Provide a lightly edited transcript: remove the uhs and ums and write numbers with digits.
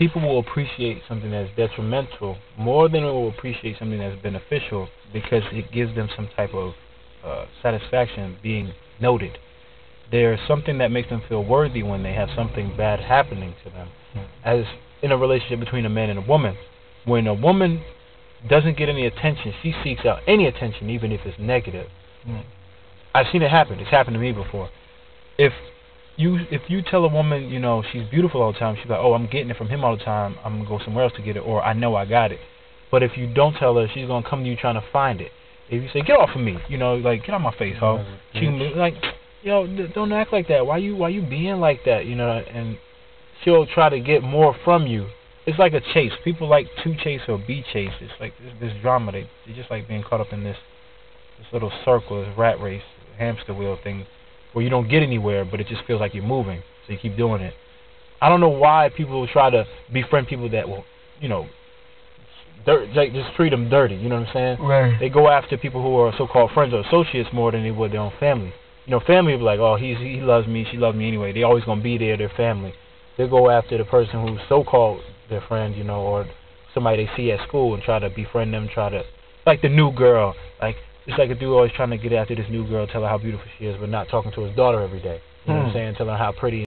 people will appreciate something that's detrimental more than it will appreciate something that's beneficial because it gives them some type of satisfaction being noted. There's something that makes them feel worthy when they have something bad happening to them. As in a relationship between a man and a woman, when a woman doesn't get any attention, she seeks out any attention, even if it's negative. I've seen it happen. It's happened to me before. If you tell a woman, you know, she's beautiful all the time, she's like, oh, I'm getting it from him all the time, I'm going to go somewhere else to get it, or I know I got it. But if you don't tell her, she's going to come to you trying to find it. If you say, get off of me, you know, like, get out my face, ho. She can be like, yo, don't act like that. Why you being like that, you know? And she'll try to get more from you. It's like a chase. People like to chase or be chased. It's like this drama. They just like being caught up in this little circle, this rat race, hamster wheel thing, where you don't get anywhere, but it just feels like you're moving, so you keep doing it. I don't know why people try to befriend people that will, you know, like just treat them dirty. You know what I'm saying? Right. They go after people who are so-called friends or associates more than they would their own family. You know, family will be like, oh, he loves me, she loves me anyway. They always gonna be there, their family. They go after the person who's so-called their friend, you know, or somebody they see at school and try to befriend them, like the new girl. Like, it's like a dude always trying to get after this new girl, tell her how beautiful she is, but not talking to his daughter every day. You know what I'm saying? Telling her how pretty